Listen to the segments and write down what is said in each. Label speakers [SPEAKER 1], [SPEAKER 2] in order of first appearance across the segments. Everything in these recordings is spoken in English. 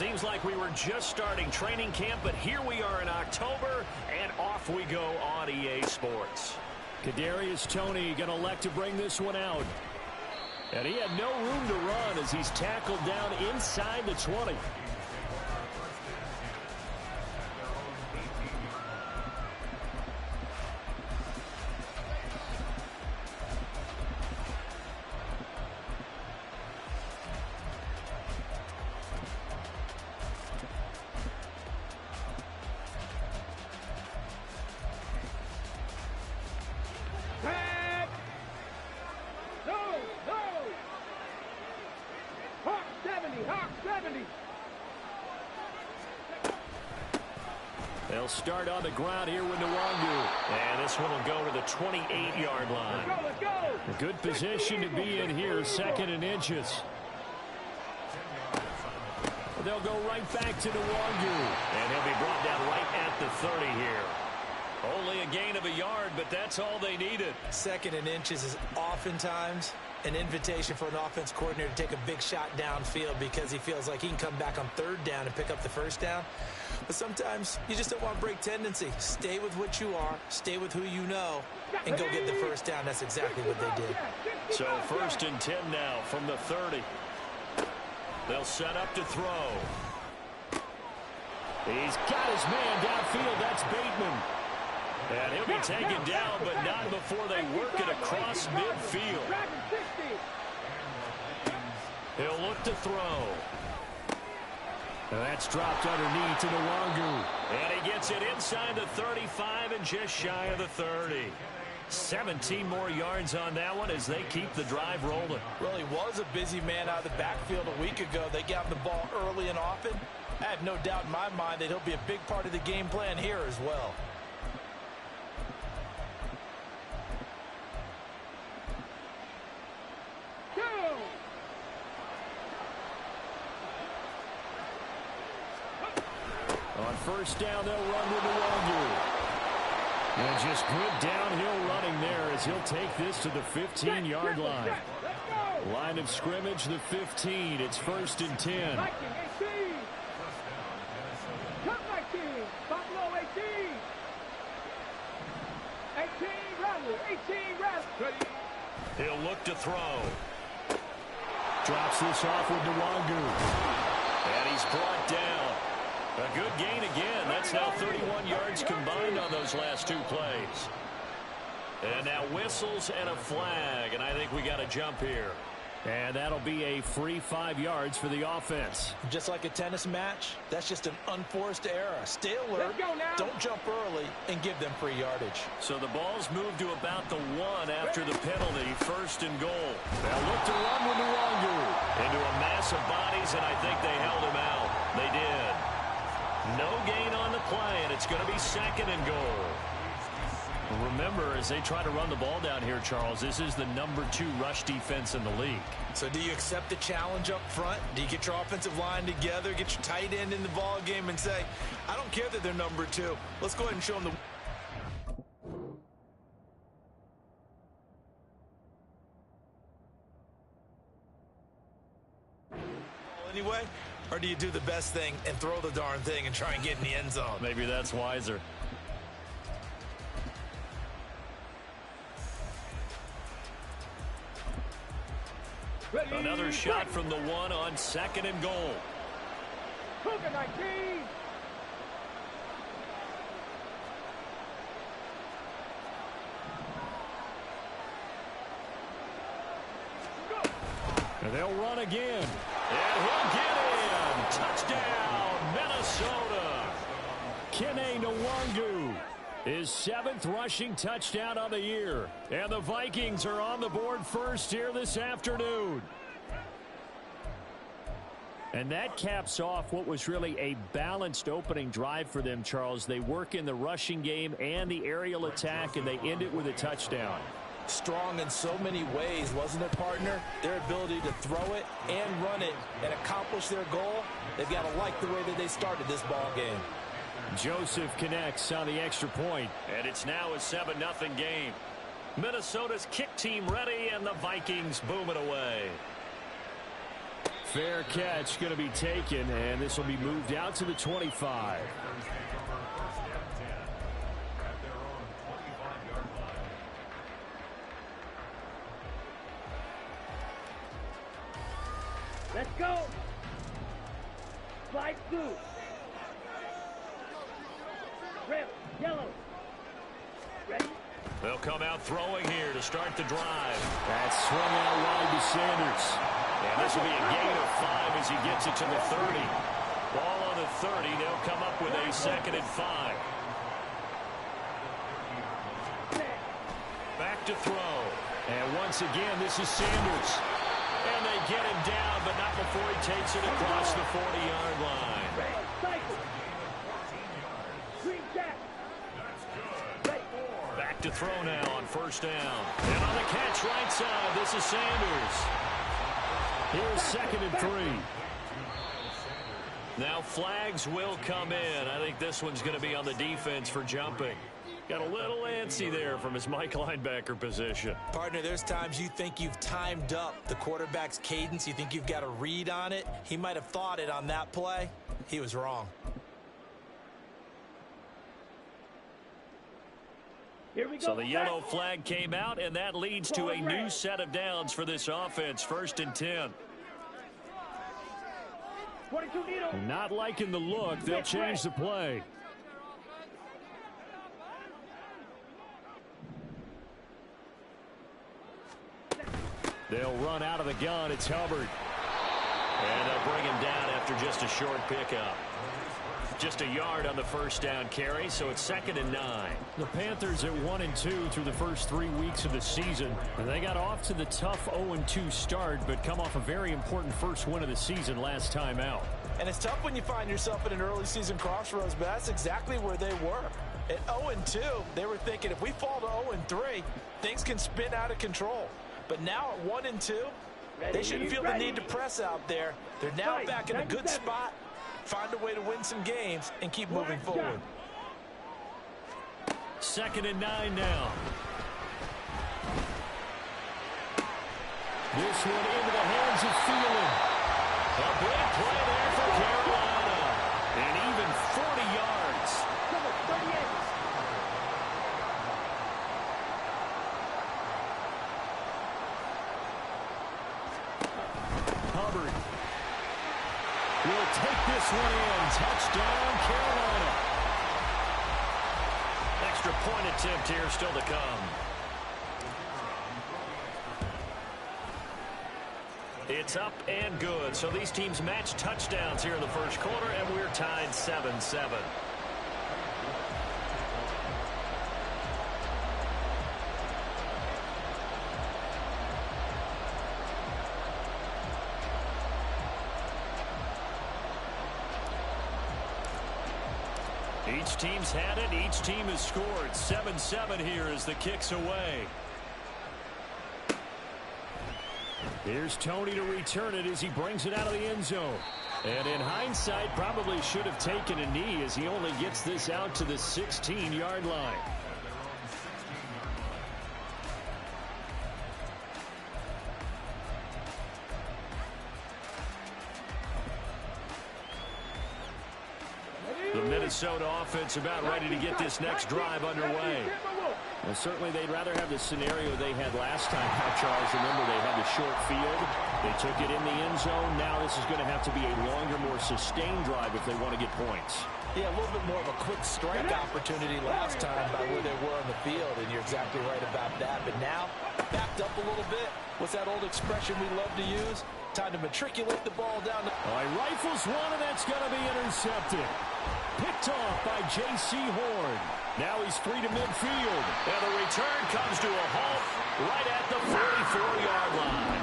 [SPEAKER 1] Seems like we were just starting training camp, but here we are in October, and off we go on EA Sports.
[SPEAKER 2] Kadarius Toney going to elect to bring this one out. And he had no room to run as he's tackled down inside the 20.
[SPEAKER 1] They'll start on the ground here with Nwangu. And this one will go to the 28-yard line.
[SPEAKER 3] Let's go, let's go.
[SPEAKER 2] A good position to be in here, 2nd and inches. They'll go right back to Nwangu.
[SPEAKER 1] And he'll be brought down right at the 30 here. Only a gain of a yard, but that's all they needed.
[SPEAKER 4] 2nd and inches is oftentimes an invitation for an offense coordinator to take a big shot downfield because he feels like he can come back on 3rd down and pick up the 1st down. But sometimes you just don't want to break tendency. Stay with what you are, stay with who you know, and go get the 1st down. That's exactly what they did.
[SPEAKER 1] So 1st and 10 now from the 30. They'll set up to throw.
[SPEAKER 2] He's got his man downfield. That's Bateman.
[SPEAKER 1] And he'll be taken down, but not before they work it across midfield. He'll look to throw.
[SPEAKER 2] And that's dropped underneath to Nwangu.
[SPEAKER 1] And he gets it inside the 35 and just shy of the 30. 17 more yards on that one as they keep the drive rolling.
[SPEAKER 4] Well, he was a busy man out of the backfield a week ago. They got him the ball early and often. I have no doubt in my mind that he'll be a big part of the game plan here as well.
[SPEAKER 2] On 1st down, they'll run with Nwangu. And just good downhill running there as he'll take this to the 15-yard line. Line of scrimmage, the 15. It's 1st and 10.
[SPEAKER 1] He'll look to throw.
[SPEAKER 2] Drops this off with Nwangu.
[SPEAKER 1] And he's brought down. A good gain again. That's now 31 yards combined on those last 2 plays. And now whistles and a flag. And I think we got a jump here.
[SPEAKER 2] And that'll be a free 5 yards for the offense.
[SPEAKER 4] Just like a tennis match, that's just an unforced error. Stay alert, don't jump early, and give them free yardage.
[SPEAKER 1] So the ball's moved to about the 1 after the penalty, 1st and goal.
[SPEAKER 2] They'll look to run with Nwangu.
[SPEAKER 1] Into a mass of bodies, and I think they held him out. They did. No gain on the play, and it's going to be 2nd and goal.
[SPEAKER 2] Remember, as they try to run the ball down here, Charles, this is the number 2 rush defense in the league.
[SPEAKER 4] So do you accept the challenge up front? Do you get your offensive line together, get your tight end in the ball game and say, I don't care that they're number 2. Let's go ahead and show them the anyway? Or do you do the best thing and throw the darn thing and try and get in the end zone?
[SPEAKER 2] Maybe that's wiser.
[SPEAKER 1] Another shot from the 1 on 2nd and goal.
[SPEAKER 2] And they'll run again.
[SPEAKER 1] And he'll get in. Touchdown, Minnesota.
[SPEAKER 2] Kene Nwangu, his 7th rushing touchdown on the year. And the Vikings are on the board first here this afternoon. And that caps off what was really a balanced opening drive for them, Charles. They work in the rushing game and the aerial attack, and they end it with a touchdown.
[SPEAKER 4] Strong in so many ways, wasn't it, partner? Their ability to throw it and run it and accomplish their goal, they've got to like the way that they started this ball game.
[SPEAKER 2] Joseph connects on the extra point.
[SPEAKER 1] And it's now a 7-0 game. Minnesota's kick team ready, and the Vikings boom it away.
[SPEAKER 2] Fair catch going to be taken, and this will be moved out to the 25.
[SPEAKER 3] Let's go. Slide blue. Red, yellow. Ready?
[SPEAKER 1] They'll come out throwing here to start the drive.
[SPEAKER 2] That's swung out wide to Sanders.
[SPEAKER 1] And this will be a gain of 5 as he gets it to the 30. Ball on the 30. They'll come up with a 2nd and 5. Back to throw.
[SPEAKER 2] And once again, this is Sanders.
[SPEAKER 1] And they get him down, but not before he takes it across the 40-yard line. Back to throw now on 1st down. And on the catch right side, this is Sanders.
[SPEAKER 2] Here's 2nd and 3.
[SPEAKER 1] Now flags will come in. I think this one's going to be on the defense for jumping. Got a little antsy there from his Mike linebacker position.
[SPEAKER 4] Partner, there's times you think you've timed up the quarterback's cadence. You think you've got a read on it. He might have thought it on that play. He was wrong.
[SPEAKER 3] Here we go.
[SPEAKER 1] So the yellow flag came out, and that leads to a new set of downs for this offense. 1st and 10.
[SPEAKER 3] 42 needle.
[SPEAKER 2] Not liking the look. They'll change the play. They'll run out of the gun. It's Hubbard.
[SPEAKER 1] And they'll bring him down after just a short pickup. Just a yard on the 1st down carry, so it's 2nd and 9.
[SPEAKER 2] The Panthers at 1-2 through the first 3 weeks of the season. And they got off to the tough 0-2 start, but come off a very important first win of the season last time out.
[SPEAKER 4] And it's tough when you find yourself in an early season crossroads, but that's exactly where they were. At 0-2, they were thinking if we fall to 0-3, things can spin out of control. But now at 1-2, they shouldn't feel the need to press out there. They're now back in a good spot, find a way to win some games, and keep moving forward.
[SPEAKER 1] 2nd and 9 now.
[SPEAKER 2] This one into the hands of Thielen.
[SPEAKER 1] A big play there for Carolina. And even 40 yards.
[SPEAKER 2] Hubbard will take this one in. Touchdown, Carolina.
[SPEAKER 1] Extra point attempt here still to come. It's up and good. So these teams match touchdowns here in the first quarter, and we're tied 7-7. Each team's had it. Each team has scored. 7-7 here as the kick's away.
[SPEAKER 2] Here's Tony to return it as he brings it out of the end zone. And in hindsight, probably should have taken a knee as he only gets this out to the 16-yard line.
[SPEAKER 1] The Minnesota offense about ready to get this next drive underway.
[SPEAKER 2] Well, certainly they'd rather have the scenario they had last time out, Charles. Remember, they had the short field. They took it in the end zone. Now this is going to have to be a longer, more sustained drive if they want to get points.
[SPEAKER 4] Yeah, a little bit more of a quick strike opportunity last time by where they were on the field, and you're exactly right about that. But now, backed up a little bit. What's that old expression we love to use? Time to matriculate the ball down.
[SPEAKER 2] All right, rifles one, and that's going to be intercepted. Picked off by J.C. Horn. Now he's free to midfield.
[SPEAKER 1] And the return comes to a halt right at the 44-yard line.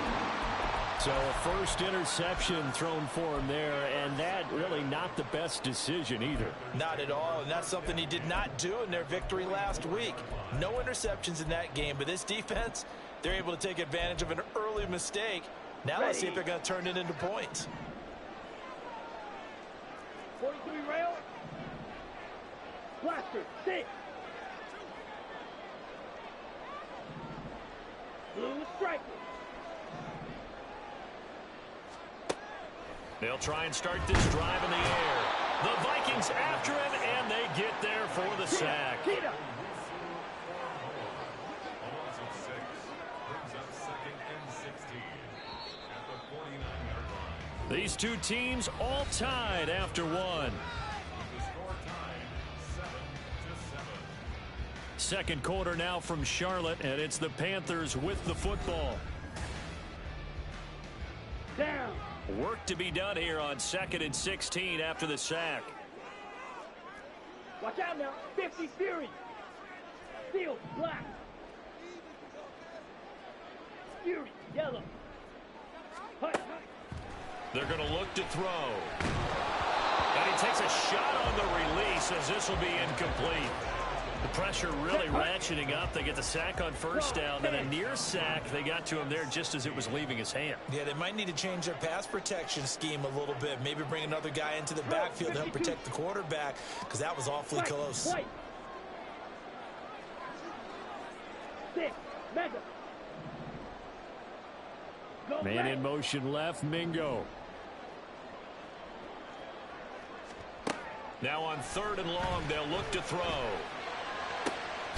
[SPEAKER 2] So a first interception thrown for him there, and that really not the best decision either.
[SPEAKER 4] Not at all, and that's something he did not do in their victory last week. No interceptions in that game, but this defense, they're able to take advantage of an early mistake. Now let's see if they're going to turn it into points.
[SPEAKER 3] 43 rail. Blaster, 6. Blue striker.
[SPEAKER 1] They'll try and start this drive in the air. The Vikings after him, and they get there for the sack. These two teams all tied after one. Second quarter now from Charlotte, and it's the Panthers with the football.
[SPEAKER 3] Down.
[SPEAKER 1] Work to be done here on 2nd and 16 after the sack.
[SPEAKER 3] Watch out now. 50 Fury. Steel, black. Fury, yellow. Hut, hut.
[SPEAKER 1] They're going to look to throw. And he takes a shot on the release as this will be incomplete. The pressure really ratcheting up. They get the sack on first down. Then a near sack. They got to him there just as it was leaving his hand.
[SPEAKER 4] Yeah, they might need to change their pass protection scheme a little bit. Maybe bring another guy into the backfield to help protect the quarterback, because that was awfully close.
[SPEAKER 3] Six, mega.
[SPEAKER 2] Man in motion left, Mingo.
[SPEAKER 1] Now on 3rd and long, they'll look to throw.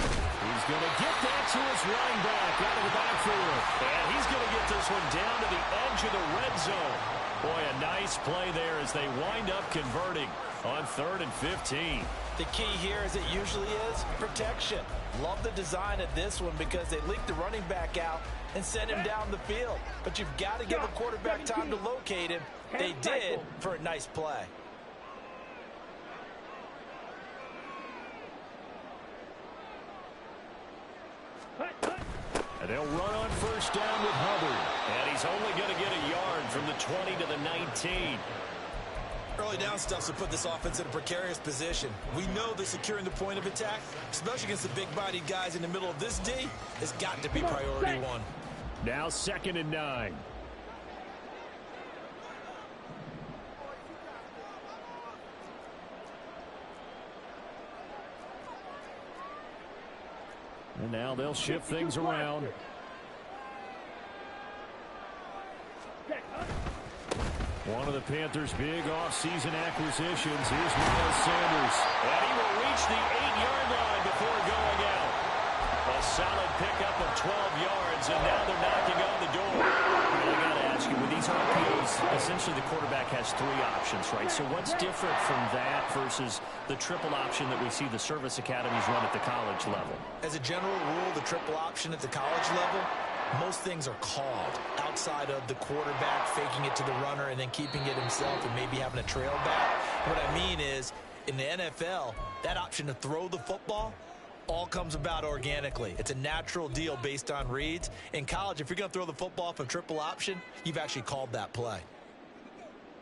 [SPEAKER 2] He's going to get that to his running back out of the backfield.
[SPEAKER 1] And he's going to get this one down to the edge of the red zone. Boy, a nice play there as they wind up converting on 3rd and 15.
[SPEAKER 4] The key here, as it usually is, protection. Love the design of this one because they leaked the running back out and sent him down the field. But you've got to give a quarterback time to locate him. They did for a nice play.
[SPEAKER 2] And they'll run on first down with Hubbard.
[SPEAKER 1] And he's only going to get a yard from the 20 to the 19.
[SPEAKER 4] Early down stuff to put this offense in a precarious position. We know that securing the point of attack, especially against the big-bodied guys in the middle of this D, has got to be priority one.
[SPEAKER 2] Now 2nd and 9. And now they'll shift things around. One of the Panthers' big offseason acquisitions. Here's Miles Sanders.
[SPEAKER 1] And he will reach the 8-yard line before going out. A solid pickup of 12 yards, and now they're knocking on the door.
[SPEAKER 2] I got to ask you, with these RPOs, essentially the quarterback has 3 options, right? So what's different from that versus the triple option that we see the service academies run at the college level?
[SPEAKER 4] As a general rule, the triple option at the college level, most things are called outside of the quarterback faking it to the runner and then keeping it himself and maybe having a trail back. What I mean is, in the NFL, that option to throw the football all comes about organically. It's a natural deal based on reads. In college, if you're going to throw the football from triple option, you've actually called that play.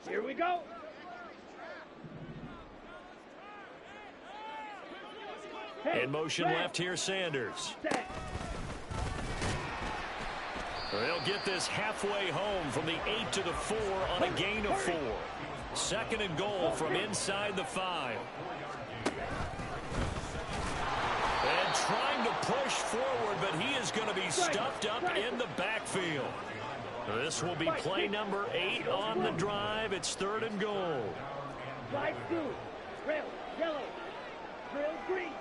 [SPEAKER 3] Here we go.
[SPEAKER 1] In motion left here, Sanders. They'll get this halfway home from the 8 to the 4 on a gain of 4. 2nd and goal from inside the 5. And trying to push forward, but he is going to be stuffed up in the backfield. This will be play number 8 on the drive. It's 3rd and goal.
[SPEAKER 3] Slide through. Trail, yellow. Trail, green.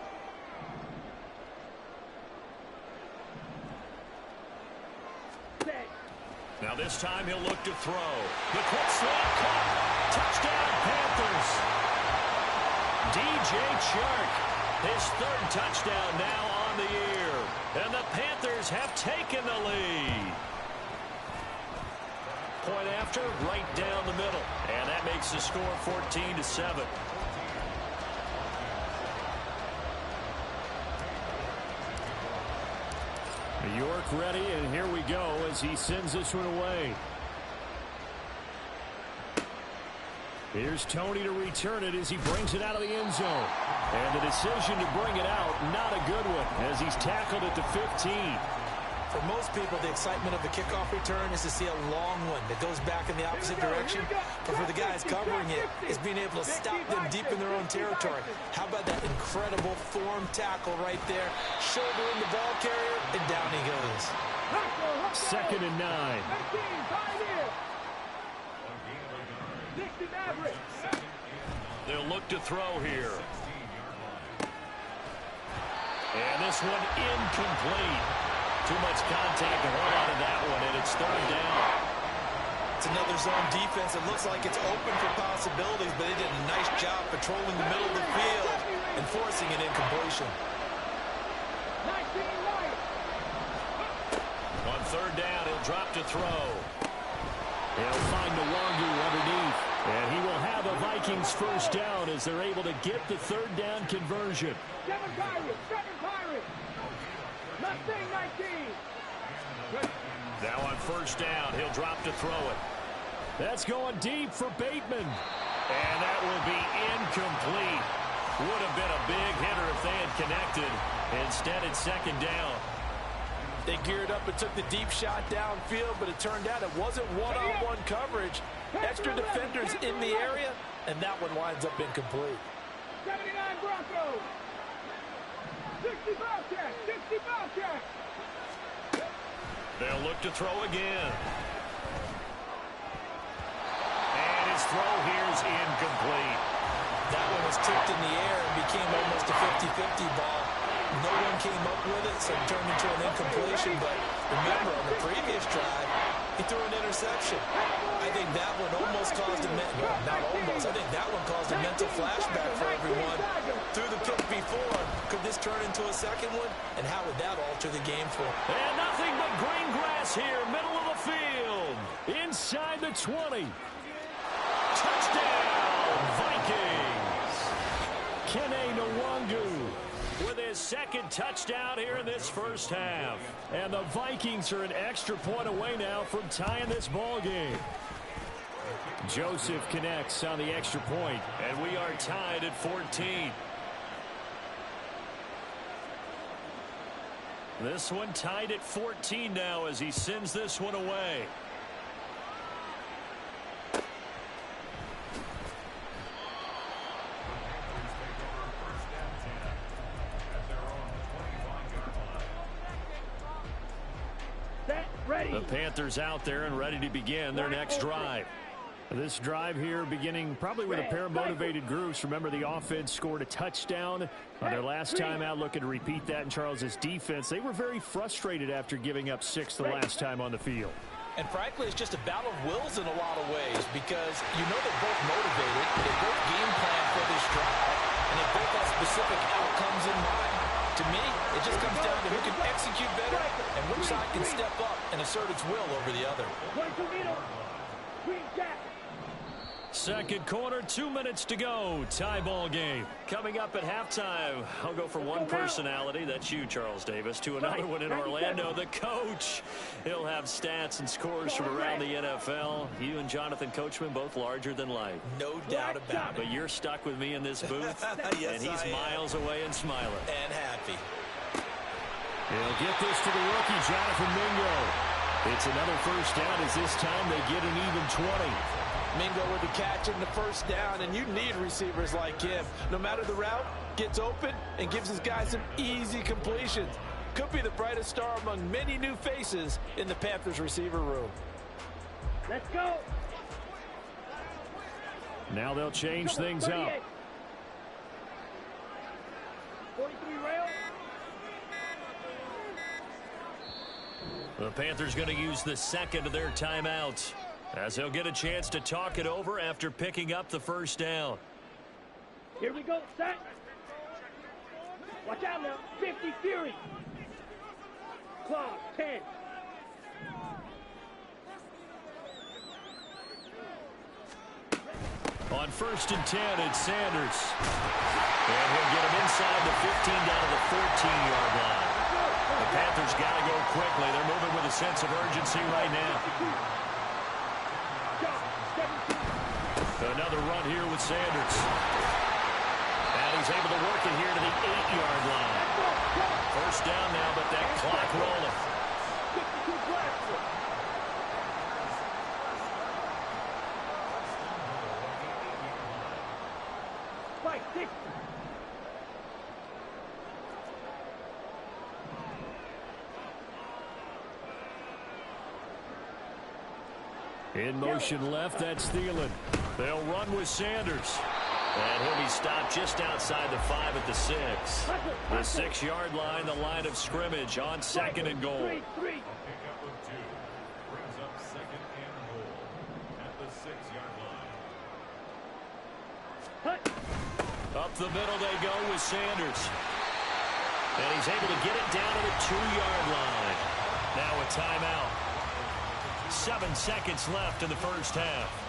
[SPEAKER 1] Now this time he'll look to throw. The quick slant caught. Touchdown Panthers. DJ Chark, his 3rd touchdown now on the year. And the Panthers have taken the lead. Point after, right down the middle. And that makes the score 14-7.
[SPEAKER 2] York ready, and here we go as he sends this one away. Here's Tony to return it as he brings it out of the end zone. And the decision to bring it out, not a good one, as he's tackled at the 15.
[SPEAKER 4] For most people, the excitement of the kickoff return is to see a long one that goes back in the opposite direction. But for the guys covering it, it's being able to stop them deep in their own territory. How about that incredible form tackle right there? Shouldering the ball carrier, and down he goes.
[SPEAKER 2] 2nd and 9.
[SPEAKER 1] They'll look to throw here. And this one incomplete. Too much contact to hold on to that one, and it's third down.
[SPEAKER 4] It's another zone defense. It looks like it's open for possibilities, but they did a nice job patrolling the middle of the field and forcing an incompletion.
[SPEAKER 1] On third down, he'll drop to throw.
[SPEAKER 2] They'll find Nwangwu underneath. And he will have a Vikings first down as they're able to get the third down conversion.
[SPEAKER 3] Seven Pirates. Mustang 19.
[SPEAKER 1] Now on first down, he'll drop to throw it.
[SPEAKER 2] That's going deep for Bateman.
[SPEAKER 1] And that will be incomplete. Would have been a big hitter if they had connected. Instead, it's second down.
[SPEAKER 4] They geared up and took the deep shot downfield, but it turned out it wasn't one-on-one coverage. Extra defenders in the area, and that one winds up incomplete.
[SPEAKER 3] 79 Broncos. 60 Bobcats.
[SPEAKER 1] They'll look to throw again. And his throw here is incomplete.
[SPEAKER 4] That one was tipped in the air and became almost a 50-50 ball. No one came up with it, so it turned into an incompletion. But remember, on the previous drive, he threw an interception. I think that one almost caused a not almost. I think that one caused a mental flashback for everyone. Through the pick before, could this turn into a second one? And how would that alter the game for him?
[SPEAKER 2] And nothing but green grass here, middle of the field. Inside the 20. Touchdown, Vikings. Kene Nwangwu with his second touchdown here in this first half. And the Vikings are an extra point away now from tying this ball game. Joseph connects on the extra point.
[SPEAKER 1] And we are tied at 14. This one tied at 14 now as he sends this one away. The Panthers out there and ready to begin their next drive.
[SPEAKER 2] This drive here beginning probably with a pair of motivated groups. Remember, the offense scored a touchdown on their last time out, looking to repeat that in Charles's defense. They were very frustrated after giving up 6 the last time on the field.
[SPEAKER 4] And frankly, it's just a battle of wills in a lot of ways because you know they're both motivated, they both game plan for this drive, and they both have specific outcomes in mind. To me, it just comes down to who can execute better and which side can step up and assert its will over the other.
[SPEAKER 1] Second quarter, 2 minutes to go. Tie ball game. Coming up at halftime, I'll go from one personality, that's you, Charles Davis, to another one in Orlando, the coach. He'll have stats and scores from around the NFL. You and Jonathan Coachman both larger than life.
[SPEAKER 4] No doubt about it.
[SPEAKER 1] But you're stuck with me in this booth,
[SPEAKER 4] Yes,
[SPEAKER 1] and he's miles away and smiling.
[SPEAKER 4] And happy.
[SPEAKER 2] He'll get this to the rookie, Jonathan Mingo. It's another first down as this time they get an even 20.
[SPEAKER 4] Mingo with the catch and the first down, and you need receivers like him. No matter the route, gets open and gives his guys some easy completions. Could be the brightest star among many new faces in the Panthers receiver room.
[SPEAKER 3] Let's go.
[SPEAKER 2] Now they'll change things up.
[SPEAKER 3] 43 rail.
[SPEAKER 1] The Panthers going to use the second of their timeouts, as they'll get a chance to talk it over after picking up the first down.
[SPEAKER 3] Here we go, set. Watch out now, 50 Fury. Clock, 10.
[SPEAKER 1] On first and 10, it's Sanders. And he'll get him inside the 15 down to the 14-yard line. The Panthers got to go quickly. They're moving with a sense of urgency right now. Another run here with Sanders. And he's able to work it here to the 8-yard line. First down now, but that clock rolling.
[SPEAKER 2] In motion left, that's Thielen.
[SPEAKER 1] They'll run with Sanders. And he'll be stopped just outside the 5 at the 6. The 6-yard line, the line of scrimmage on 2nd and goal. Up the middle they go with Sanders. And he's able to get it down to the 2-yard line. Now a timeout. 7 seconds left in the first half.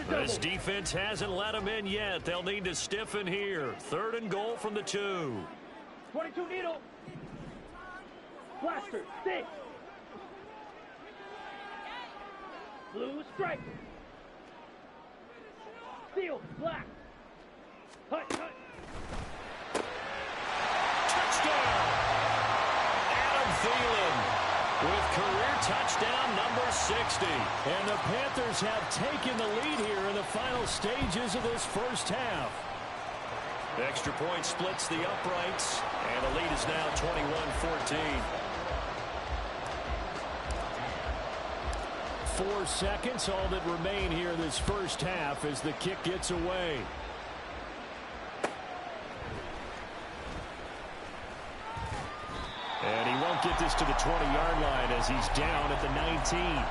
[SPEAKER 1] This defense hasn't let them in yet. They'll need to stiffen here. 3rd and goal from the 2.
[SPEAKER 3] 22 needle. Blaster, 6. Blue strike. Steel, black. Hut, hut.
[SPEAKER 1] Touchdown! Adam Thielen with career touchdown number 60.
[SPEAKER 2] And the Panthers have taken the lead here in the final stages of this first half.
[SPEAKER 1] Extra point splits the uprights, and the lead is now 21-14.
[SPEAKER 2] 4 seconds, all that remain here this first half as the kick gets away. And he won't get this to the 20-yard line as he's down at the 19.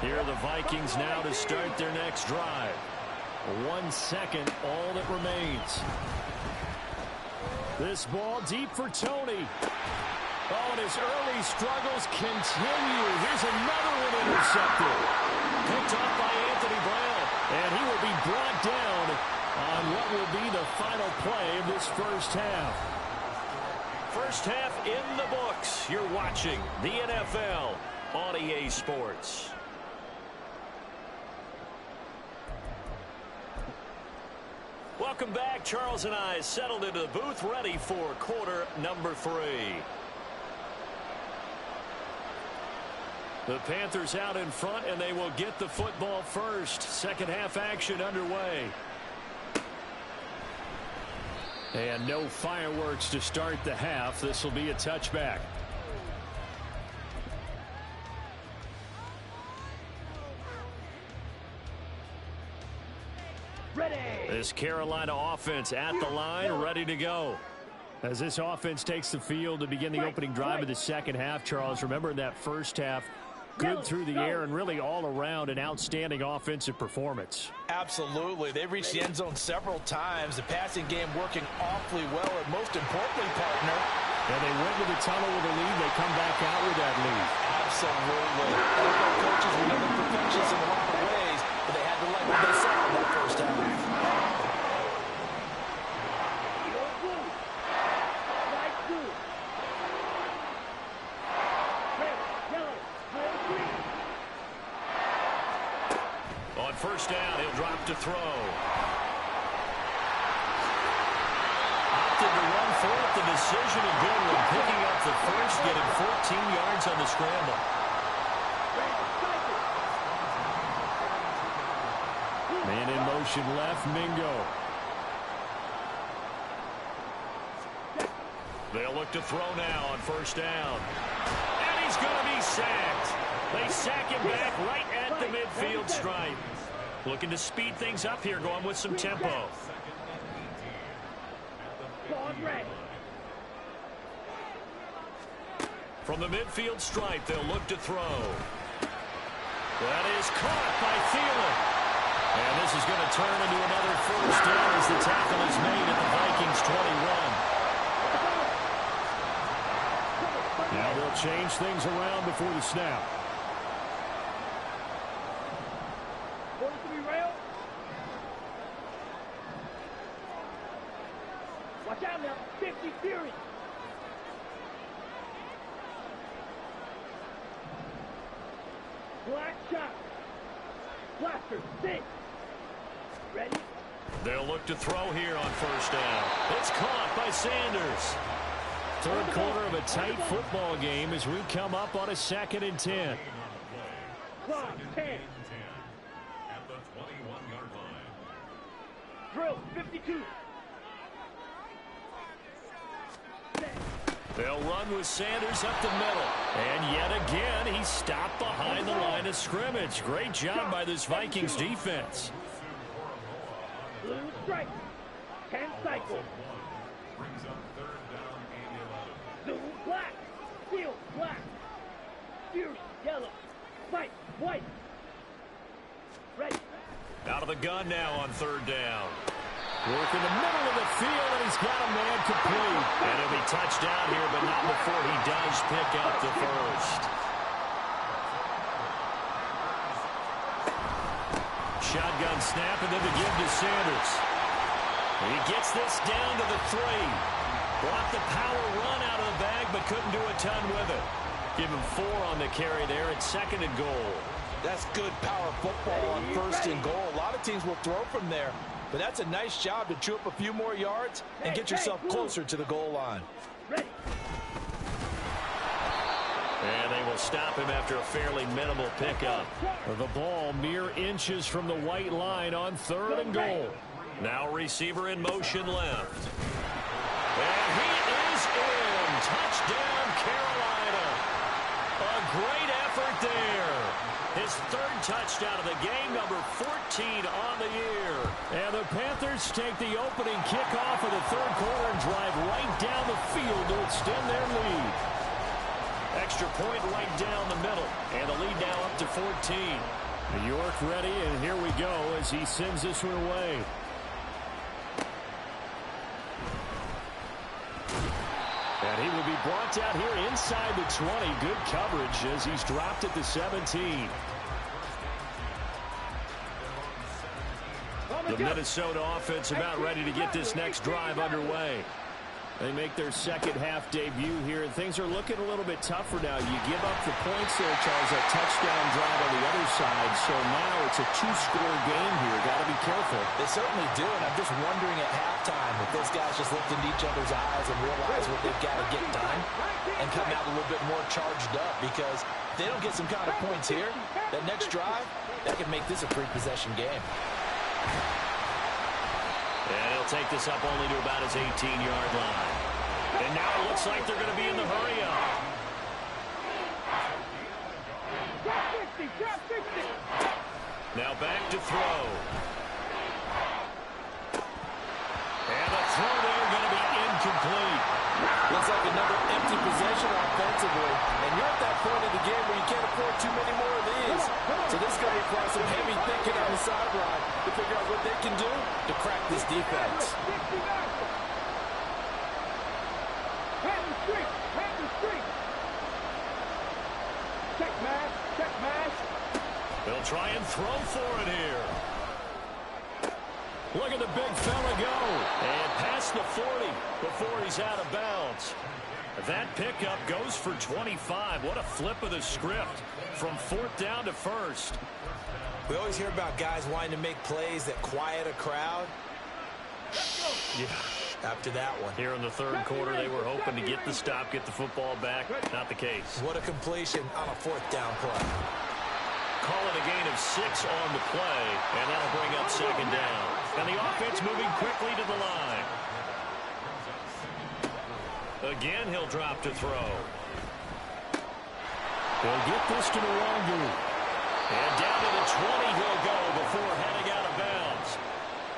[SPEAKER 2] Here are the Vikings now to start their next drive. 1 second, all that remains. This ball deep for Tony. Oh, and his early struggles continue. Here's another one intercepted. Picked off by Anthony Brown. And he will be brought down on what will be the final play of this first half.
[SPEAKER 1] First half in the books. You're watching the NFL on EA Sports. Welcome back. Charles and I settled into the booth, ready for quarter number 3. The Panthers out in front, and they will get the football first. Second half action underway.
[SPEAKER 2] And no fireworks to start the half. This will be a touchback.
[SPEAKER 3] Ready.
[SPEAKER 2] This Carolina offense at the line, ready to go. As this offense takes the field to begin the opening drive of the second half, Charles, remember in that first half, good through the air and really all around an outstanding offensive performance.
[SPEAKER 4] Absolutely. They've reached the end zone several times. The passing game working awfully well, and most importantly, partner.
[SPEAKER 2] And they went to the tunnel with a lead. They come back out with that lead.
[SPEAKER 4] Absolutely. NFL coaches were never perfectionists in a lot of ways, but they had to like what they saw in that first half.
[SPEAKER 1] First down, he'll drop to throw. Opted to run for it. The decision a good one. Picking up the first, getting 14 yards on the scramble.
[SPEAKER 2] Man in motion left, Mingo.
[SPEAKER 1] They'll look to throw now on first down. And he's going to be sacked. They sack him back right at the midfield stripe. Looking to speed things up here, going with some tempo. From the midfield stripe, they'll look to throw. That is caught by Thielen. And this is going to turn into another first down as the tackle is made at the Vikings 21.
[SPEAKER 2] Now they'll change things around before the snap.
[SPEAKER 3] Watch out now, 50 Fury. Black shot. Blaster, 6. Ready?
[SPEAKER 1] They'll look to throw here on first down. It's caught by Sanders.
[SPEAKER 2] Third quarter of a tight football game as we come up on a 2nd and 10.
[SPEAKER 3] Clock, 10. At the 21-yard line. Drill, 52.
[SPEAKER 1] They'll run with Sanders up the middle. And yet again, he's stopped behind the line of scrimmage. Great job by this Vikings defense.
[SPEAKER 3] Blue strike. 10 cycle. Blue black. Steel black. Fierce yellow. White. White. Ready.
[SPEAKER 1] Out of the gun now on third down.
[SPEAKER 2] Work in the middle of the field, and he's got a man complete.
[SPEAKER 1] And he'll be touched down here, but not before he does pick up the first. Shotgun snap, and then the give to Sanders. He gets this down to the 3. Blocked the power run out of the bag, but couldn't do a ton with it. Give him 4 on the carry there at 2nd and goal.
[SPEAKER 4] That's good power football on 1st and goal. A lot of teams will throw from there, but that's a nice job to chew up a few more yards and get yourself closer to the goal line.
[SPEAKER 3] Ready.
[SPEAKER 1] And they will stop him after a fairly minimal pickup.
[SPEAKER 2] The ball mere inches from the white line on 3rd and goal.
[SPEAKER 1] Now receiver in motion left. And he is in. Touchdown, Carolina. A great effort there. His 3rd touchdown of the game, number 14 on the year.
[SPEAKER 2] And the Panthers take the opening kickoff of the 3rd quarter and drive right down the field to extend their lead.
[SPEAKER 1] Extra point right down the middle. And the lead now up to 14.
[SPEAKER 2] York ready, and here we go as he sends this one away. And he will be brought out here inside the 20. Good coverage as he's dropped at the 17.
[SPEAKER 1] The Minnesota offense about ready to get this next drive underway.
[SPEAKER 2] They make their second half debut here, and things are looking a little bit tougher now. You give up the points there, Charles, that touchdown drive on the other side. So now it's a 2-score game here. Got to be careful.
[SPEAKER 4] They certainly do, and I'm just wondering at halftime if those guys just looked into each other's eyes and realize what they've got to get done and come out a little bit more charged up, because if they don't get some kind of points here, that next drive, that could make this a 3-possession game.
[SPEAKER 1] And he'll take this up only to about his 18-yard line. And now it looks like they're going to be in the hurry-up. Now back to throw. And the throw there going to be incomplete.
[SPEAKER 4] Looks like another empty possession offensively. And you're at that point of the game where you can't afford too many more of these. So this is going to require some heavy thinking on the sideline to figure out what they can do to crack this defense.
[SPEAKER 3] Check mash, check mash.
[SPEAKER 1] They'll try and throw for it here.
[SPEAKER 2] Look at the big fella go.
[SPEAKER 1] And past the 40 before he's out of bounds. That pickup goes for 25. What a flip of the script from 4th down to 1st.
[SPEAKER 4] We always hear about guys wanting to make plays that quiet a crowd.
[SPEAKER 1] Yeah.
[SPEAKER 4] After that one.
[SPEAKER 1] Here in the 3rd quarter, they were hoping to get the stop, get the football back. Not the case.
[SPEAKER 4] What a completion on a 4th down play.
[SPEAKER 1] Call it a gain of 6 on the play, and that'll bring up 2nd down. And the offense moving quickly to the line. Again, he'll drop to throw.
[SPEAKER 2] They'll get this to the Longu.
[SPEAKER 1] And down to the 20 he'll go before heading out of bounds.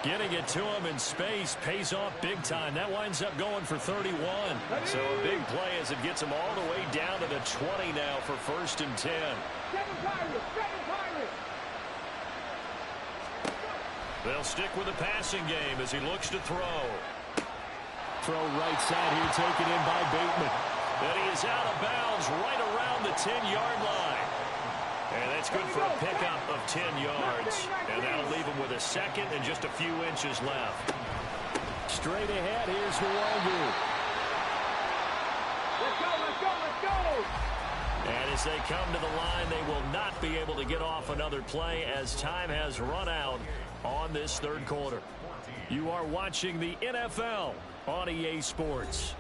[SPEAKER 1] Getting it to him in space pays off big time. That winds up going for 31. So a big play as it gets him all the way down to the 20 now for 1st and 10. They'll stick with the passing game as he looks to throw.
[SPEAKER 2] Throw right side here, taken in by Bateman.
[SPEAKER 1] And he is out of bounds right around the 10-yard line. And that's good for a pickup of 10 yards. And that'll leave him with a 2nd and just a few inches left.
[SPEAKER 2] Straight ahead, here's Nwangwu.
[SPEAKER 3] Let's go, let's go, let's go!
[SPEAKER 1] And as they come to the line, they will not be able to get off another play as time has run out on this 3rd quarter. You are watching the NFL on EA Sports.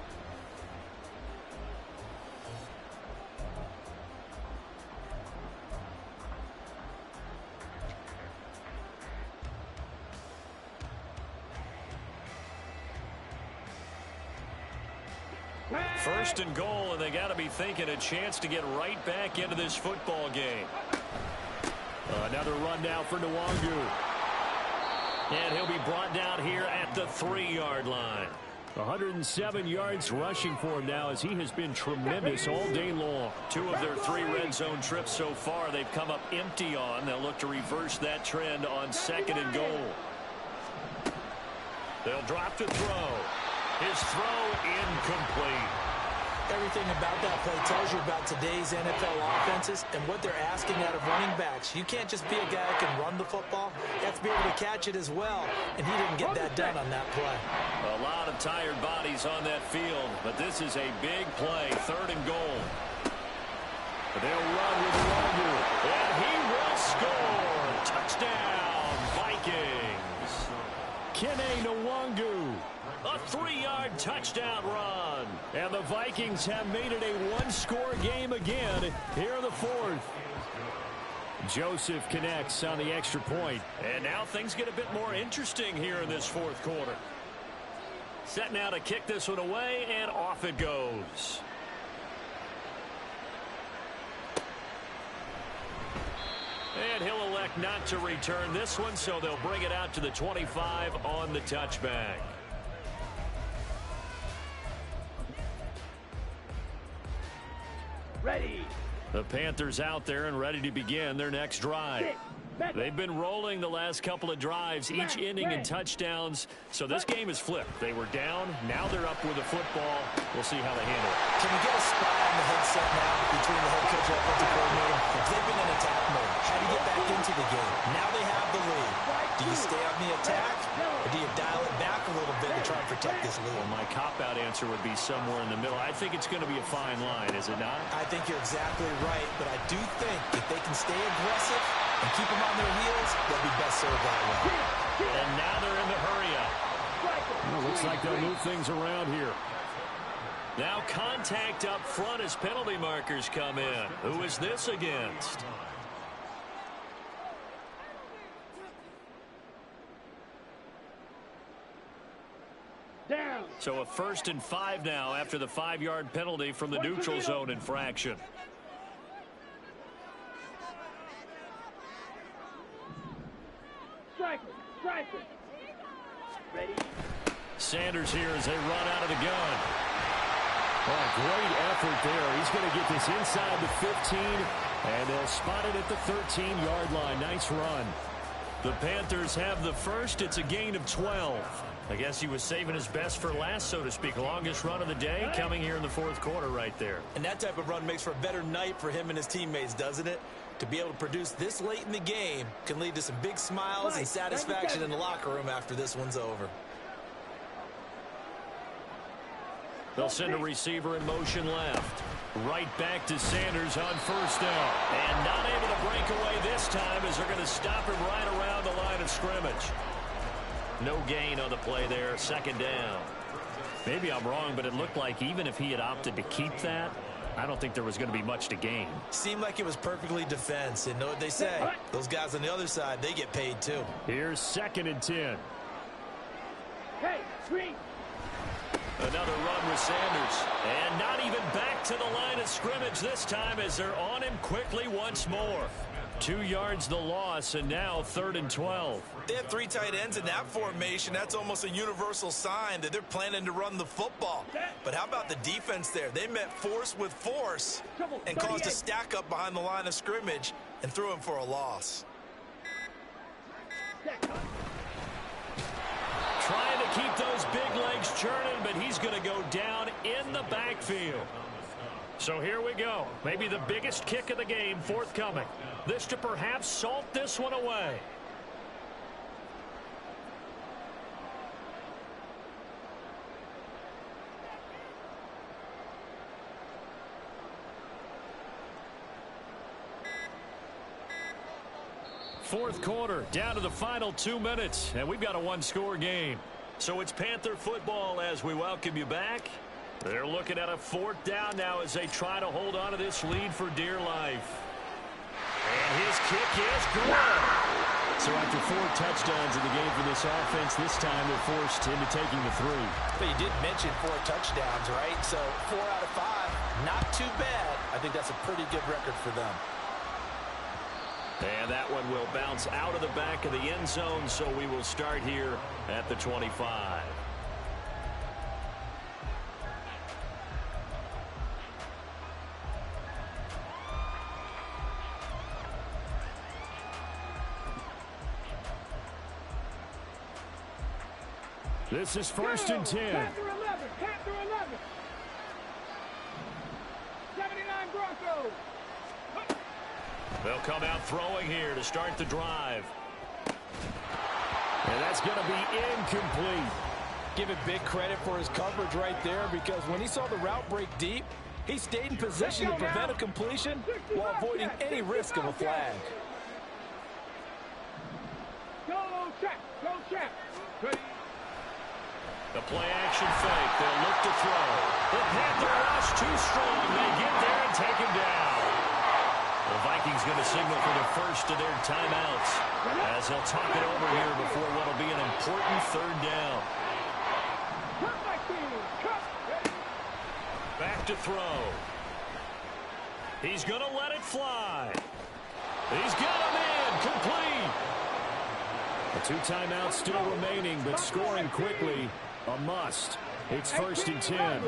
[SPEAKER 1] First and goal, and they got to be thinking a chance to get right back into this football game.
[SPEAKER 2] Another run now for Nwangu.
[SPEAKER 1] And he'll be brought down here at the 3-yard line.
[SPEAKER 2] 107 yards rushing for him now as he has been tremendous all day long.
[SPEAKER 1] 2 of their 3 red zone trips so far they've come up empty on. They'll look to reverse that trend on 2nd and goal. They'll drop to throw. His throw incomplete.
[SPEAKER 4] Everything about that play tells you about today's NFL offenses and what they're asking out of running backs. You can't just be a guy who can run the football. You have to be able to catch it as well, and he didn't get that done on that play.
[SPEAKER 1] A lot of tired bodies on that field, but this is a big play, 3rd and goal.
[SPEAKER 2] They'll run with Nwangu,
[SPEAKER 1] and he will score. Touchdown, Vikings.
[SPEAKER 2] Kene Nwangu.
[SPEAKER 1] A 3-yard touchdown run.
[SPEAKER 2] And the Vikings have made it a 1-score game again here in the 4th. Joseph connects on the extra point.
[SPEAKER 1] And now things get a bit more interesting here in this 4th quarter. Set now to kick this one away, and off it goes. And he'll elect not to return this one, so they'll bring it out to the 25 on the touchback.
[SPEAKER 3] Ready.
[SPEAKER 1] The Panthers out there and ready to begin their next drive. They've been rolling the last couple of drives, each inning in touchdowns, so this game is flipped. They were down, now they're up with the football. We'll see how they handle it.
[SPEAKER 4] Can we get a spy on the headset now between the head coach and offensive coordinator? Because they've been in attack mode. How do you get back into the game? Now they have the lead. Do you stay on the attack, or do you dial it back a little bit to try and protect this lead?
[SPEAKER 1] Well, my cop-out answer would be somewhere in the middle. I think it's going to be a fine line, is it not?
[SPEAKER 4] I think you're exactly right, but I do think if they can stay aggressive and keep them on their heels, they'll be best served that way.
[SPEAKER 1] And now they're in the hurry-up.
[SPEAKER 2] Well, looks like they'll move things around here.
[SPEAKER 1] Now contact up front as penalty markers come in. Who is this against?
[SPEAKER 3] Down.
[SPEAKER 1] So a 1st and 5 now after the 5-yard penalty from the neutral zone infraction.
[SPEAKER 3] Striker. Ready.
[SPEAKER 1] Sanders here as they run out of the gun.
[SPEAKER 2] Oh, great effort there. He's going to get this inside the 15, and they'll spot it at the 13-yard line. Nice run.
[SPEAKER 1] The Panthers have the first. It's a gain of 12. I guess he was saving his best for last, so to speak. Longest run of the day coming here in the 4th quarter right there.
[SPEAKER 4] And that type of run makes for a better night for him and his teammates, doesn't it? To be able to produce this late in the game can lead to some big smiles and satisfaction in the locker room after this one's over.
[SPEAKER 1] They'll send a receiver in motion left. Right back to Sanders on 1st down. And not able to break away this time as they're going to stop him right around the line of scrimmage. No gain on the play there, 2nd down. Maybe I'm wrong, but it looked like even if he had opted to keep that, I don't think there was going to be much to gain.
[SPEAKER 4] Seemed like it was perfectly defense. And know what they say? Those guys on the other side, they get paid too.
[SPEAKER 2] Here's 2nd and 10.
[SPEAKER 3] Hey, green.
[SPEAKER 1] Another run with Sanders. And not even back to the line of scrimmage this time as they're on him quickly once more. 2 yards the loss, and now 3rd and 12.
[SPEAKER 4] They have 3 tight ends in that formation. That's almost a universal sign that they're planning to run the football. But how about the defense there? They met force with force and caused a stack up behind the line of scrimmage and threw him for a loss.
[SPEAKER 1] Trying to keep those big legs churning, but he's going to go down in the backfield. So here we go. Maybe the biggest kick of the game forthcoming. This to perhaps salt this one away. Fourth quarter, down to the final 2 minutes, and we've got a 1-score game. So it's Panther football as we welcome you back. They're looking at a 4th down now as they try to hold on to this lead for dear life. And his kick is good.
[SPEAKER 2] So after 4 touchdowns in the game for this offense, this time they're forced into taking the 3.
[SPEAKER 4] But you did mention 4 touchdowns, right? So 4 out of 5, not too bad. I think that's a pretty good record for them.
[SPEAKER 1] And that one will bounce out of the back of the end zone, so we will start here at the 25.
[SPEAKER 2] This is 1st and 10.
[SPEAKER 3] Capture 11. Capture 11. 79 Broncos.
[SPEAKER 1] They'll come out throwing here to start the drive.
[SPEAKER 2] And that's going to be incomplete.
[SPEAKER 4] Give it big credit for his coverage right there, because when he saw the route break deep, he stayed in position to prevent a completion while avoiding any risk of a flag.
[SPEAKER 3] Go check. Go check. Ready.
[SPEAKER 1] The play-action fake. They'll look to throw. The Panther rush too strong. They get there and take him down. The Vikings going to signal for the first of their timeouts as they'll talk it over here before what will be an important 3rd down. Back to throw. He's going to let it fly. He's got him in. Complete.
[SPEAKER 2] The 2 timeouts still remaining, but scoring quickly a must. It's 1st and 10.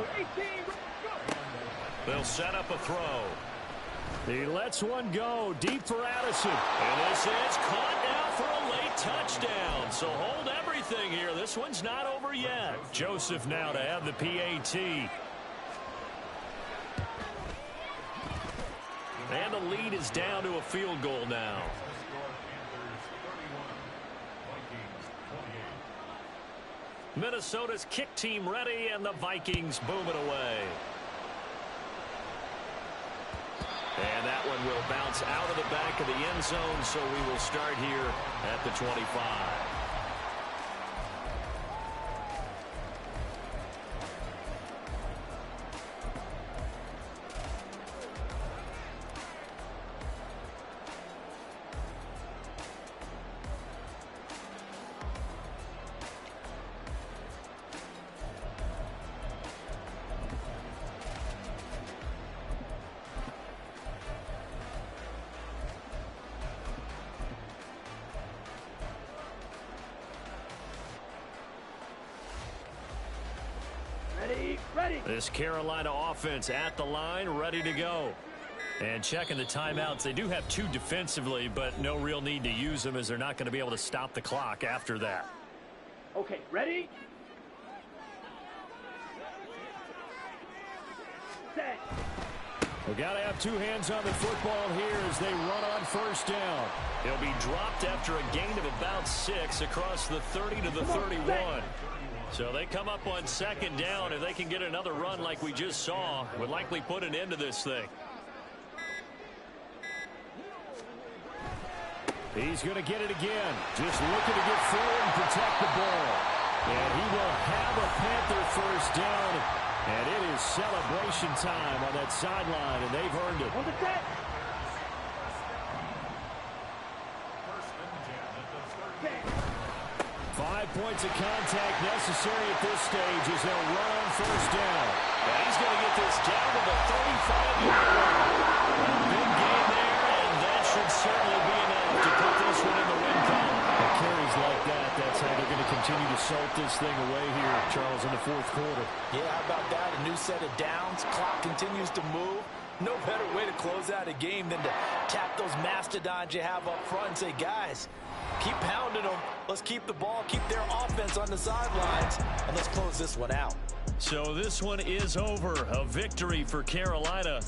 [SPEAKER 1] They'll set up a throw.
[SPEAKER 2] He lets one go deep for Addison.
[SPEAKER 1] And this is caught now for a late touchdown. So hold everything here. This one's not over yet.
[SPEAKER 2] Joseph now to have the PAT.
[SPEAKER 1] And the lead is down to a field goal now. Minnesota's kick team ready, and the Vikings boom it away. And that one will bounce out of the back of the end zone, so we will start here at the 25.
[SPEAKER 3] Ready.
[SPEAKER 1] This Carolina offense at the line, ready to go. And checking the timeouts, they do have 2 defensively, but no real need to use them as they're not going to be able to stop the clock after that.
[SPEAKER 3] Okay, ready? Set.
[SPEAKER 2] We got to have 2 hands on the football here as they run on 1st down.
[SPEAKER 1] He'll be dropped after a gain of about 6 across the 30 to the 31. So they come up on 2nd down. If they can get another run like we just saw, would likely put an end to this thing.
[SPEAKER 2] He's going to get it again. Just looking to get forward and protect the ball. And he will have a Panther 1st down. And it is celebration time on that sideline, and they've earned it.
[SPEAKER 3] On the set.
[SPEAKER 2] 5 points of contact necessary at this stage as they'll run on 1st down.
[SPEAKER 1] And he's going to get this down to the 35-yard line. A big gain there, and that should certainly be enough to put this one in the win column.
[SPEAKER 2] With carries like that, that's how they're going to continue to salt this thing away here, Charles, in the 4th quarter.
[SPEAKER 4] Yeah, how about that? A new set of downs. Clock continues to move. No better way to close out a game than to tap those mastodons you have up front and say, guys, keep pounding them. Let's keep the ball, keep their offense on the sidelines, and let's close this one out.
[SPEAKER 1] So this one is over. A victory for Carolina.